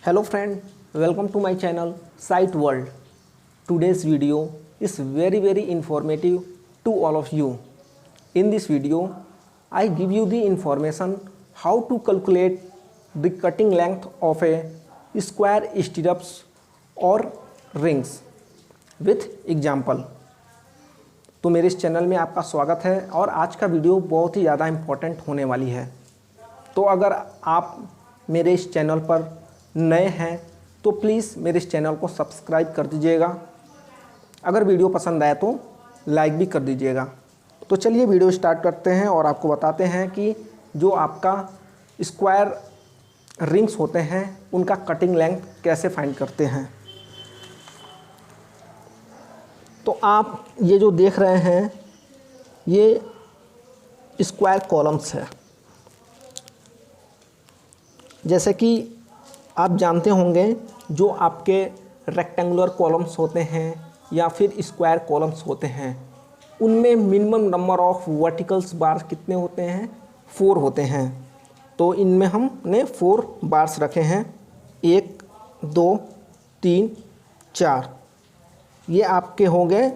Hello friend, welcome to my channel Sight World. Today's video is very informative to all of you. In this video, I give you the information how to calculate the cutting length of a square stirrups or rings with example. तो मेरे इस channel में आपका स्वागत है और आज का वीडियो बहुत ही ज़्यादा इम्पोर्टेंट होने वाली है। तो अगर आप मेरे इस चैनल पर नए हैं तो प्लीज़ मेरे इस चैनल को सब्सक्राइब कर दीजिएगा। अगर वीडियो पसंद आए तो लाइक भी कर दीजिएगा। तो चलिए वीडियो स्टार्ट करते हैं और आपको बताते हैं कि जो आपका स्क्वायर रिंग्स होते हैं उनका कटिंग लेंथ कैसे फाइंड करते हैं। तो आप ये जो देख रहे हैं ये स्क्वायर कॉलम्स है। जैसे कि आप जानते होंगे जो आपके रेक्टेंगुलर कॉलम्स होते हैं या फिर स्क्वायर कॉलम्स होते हैं उनमें मिनिमम नंबर ऑफ वर्टिकल्स बार कितने होते हैं, 4 होते हैं। तो इनमें हमने 4 बार्स रखे हैं, 1 2 3 4। ये आपके हो गए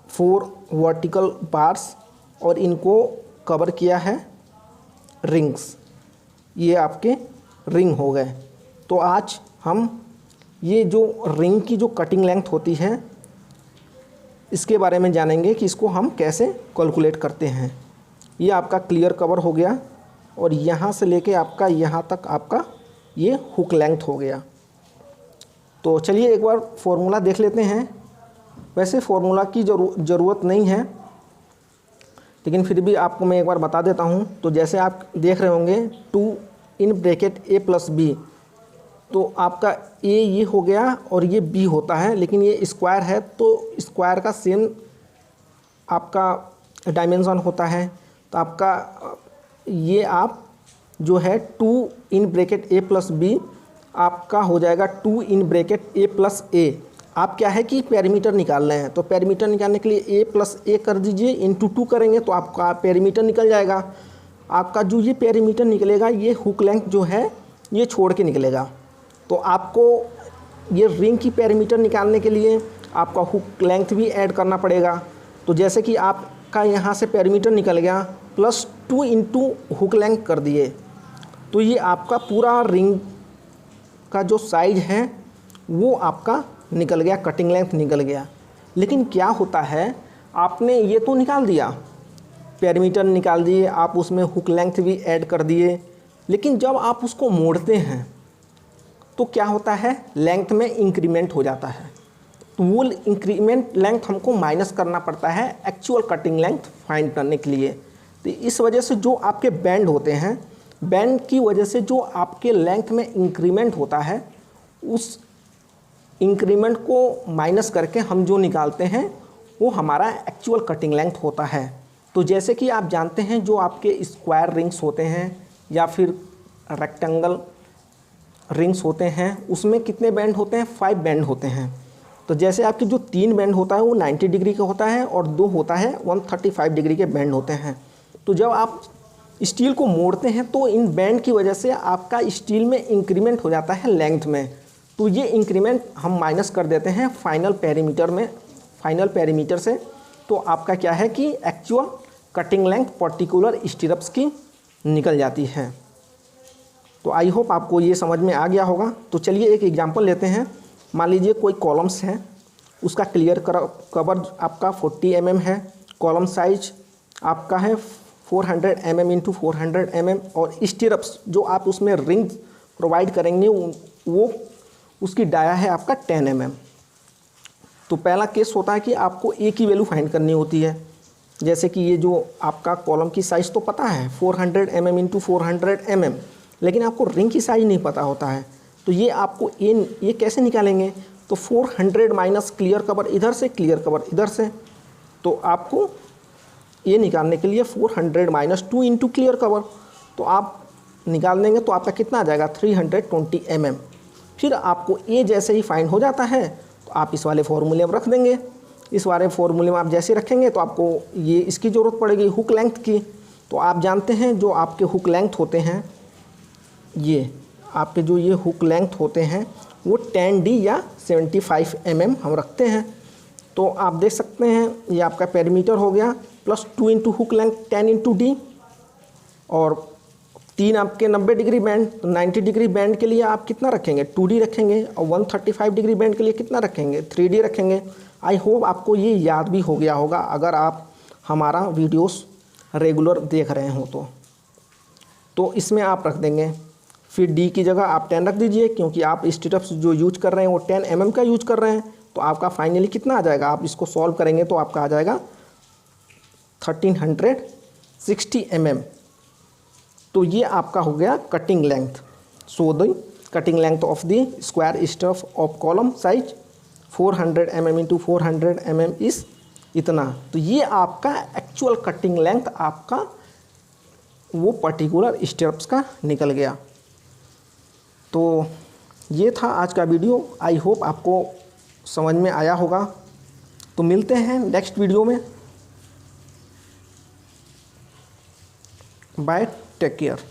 4 वर्टिकल बार्स और इनको कवर किया है रिंग्स। ये आपके रिंग हो गए। तो आज हम ये जो रिंग की जो कटिंग लेंथ होती है इसके बारे में जानेंगे कि इसको हम कैसे कैलकुलेट करते हैं। ये आपका क्लियर कवर हो गया और यहाँ से लेके आपका यहाँ तक आपका ये हुक लेंथ हो गया। तो चलिए एक बार फॉर्मूला देख लेते हैं। वैसे फॉर्मूला की ज़रूरत नहीं है, लेकिन फिर भी आपको मैं एक बार बता देता हूँ। तो जैसे आप देख रहे होंगे 2 in bracket a plus B, तो आपका a ये हो गया और ये b होता है, लेकिन ये स्क्वायर है तो स्क्वायर का सेम आपका डायमेंशन होता है। तो आपका ये आप जो है 2 in bracket a plus B आपका हो जाएगा 2 in bracket a plus a। आप क्या है कि पेरीमीटर निकाल रहे हैं, तो पेरीमीटर निकालने के लिए a प्लस a कर दीजिए, इंटू 2 करेंगे तो आपका पेरीमीटर निकल जाएगा। आपका जो ये पेरीमीटर निकलेगा ये हुक लेंथ जो है ये छोड़ के निकलेगा। तो आपको ये रिंग की पेरीमीटर निकालने के लिए आपका हुक लेंथ भी ऐड करना पड़ेगा। तो जैसे कि आपका यहाँ से पेरीमीटर निकल गया प्लस 2 इंटू हुक लेंथ कर दिए, तो ये आपका पूरा रिंग का जो साइज है वो आपका निकल गया, कटिंग लेंथ निकल गया। लेकिन क्या होता है, आपने ये तो निकाल दिया, पेरीमीटर निकाल दिए, आप उसमें हुक लेंथ भी ऐड कर दिए, लेकिन जब आप उसको मोड़ते हैं तो क्या होता है, लेंथ में इंक्रीमेंट हो जाता है। तो वो इंक्रीमेंट लेंथ हमको माइनस करना पड़ता है एक्चुअल कटिंग लेंथ फाइंड करने के लिए। तो इस वजह से जो आपके बैंड होते हैं, बैंड की वजह से जो आपके लेंथ में इंक्रीमेंट होता है उस इंक्रीमेंट को माइनस करके हम जो निकालते हैं वो हमारा एक्चुअल कटिंग लेंथ होता है। तो जैसे कि आप जानते हैं जो आपके स्क्वायर रिंग्स होते हैं या फिर रेक्टेंगल रिंग्स होते हैं उसमें कितने बैंड होते हैं, 5 बैंड होते हैं। तो जैसे आपके जो 3 बैंड होता है वो 90 डिग्री का होता है और 2 होता है 135 डिग्री के बैंड होते हैं। तो जब आप स्टील को मोड़ते हैं तो इन बैंड की वजह से आपका स्टील में इंक्रीमेंट हो जाता है लेंथ में। तो ये इंक्रीमेंट हम माइनस कर देते हैं फाइनल पेरीमीटर से। तो आपका क्या है कि actual cutting length particular stirrups की निकल जाती है। तो आई होप आपको ये समझ में आ गया होगा। तो चलिए एक एग्जांपल लेते हैं। मान लीजिए कोई कॉलम्स है, उसका क्लियर कवर आपका 40 mm है, कॉलम साइज आपका है 400 mm इंटू 400 mm और स्टिरप्स जो आप उसमें रिंग प्रोवाइड करेंगे वो उसकी डाया है आपका 10 mm। तो पहला केस होता है कि आपको ए की वैल्यू फाइंड करनी होती है। जैसे कि ये जो आपका कॉलम की साइज़ तो पता है 400 mm इंटू 400 mm, लेकिन आपको रिंग की साइज़ नहीं पता होता है। तो ये आपको ये कैसे निकालेंगे, तो 400 माइनस क्लियर कवर इधर से, क्लियर कवर इधर से। तो आपको ये निकालने के लिए 400 माइनस 2 इंटू क्लियर कवर, तो आप निकाल देंगे तो आपका कितना आ जाएगा 320 mm। फिर आपको ए जैसे ही फाइंड हो जाता है तो आप इस वाले फॉर्मूले में रख देंगे। इस वाले फॉर्मूले में आप जैसे रखेंगे तो आपको ये इसकी ज़रूरत पड़ेगी हुक लेंथ की। तो आप जानते हैं जो आपके हुक लेंथ होते हैं ये आपके जो ये हुक लेंथ होते हैं वो 10D या 75 mm हम रखते हैं। तो आप देख सकते हैं ये आपका पेरीमीटर हो गया, plus 2 into hook length 10 into D, और 3 आपके 90 डिग्री बैंड, तो 90 डिग्री बैंड के लिए आप कितना रखेंगे 2D रखेंगे, और 135 डिग्री बैंड के लिए कितना रखेंगे 3D रखेंगे। आई होप आपको ये याद भी हो गया होगा अगर आप हमारा वीडियोस रेगुलर देख रहे हो तो इसमें आप रख देंगे। फिर डी की जगह आप 10 रख दीजिए, क्योंकि आप स्टेटअप्स जो यूज कर रहे हैं वो 10 mm का यूज कर रहे हैं। तो आपका फाइनली कितना आ जाएगा, आप इसको सॉल्व करेंगे तो आपका आ जाएगा 1360 mm। तो ये आपका हो गया cutting length. So the cutting length of the square stuff of column size 400 mm into 400 mm इस इतना। तो ये आपका एक्चुअल कटिंग लेंथ आपका वो पर्टिकुलर स्टेप्स का निकल गया। तो ये था आज का वीडियो। आई होप आपको समझ में आया होगा। तो मिलते हैं नेक्स्ट वीडियो में। Bye, take care.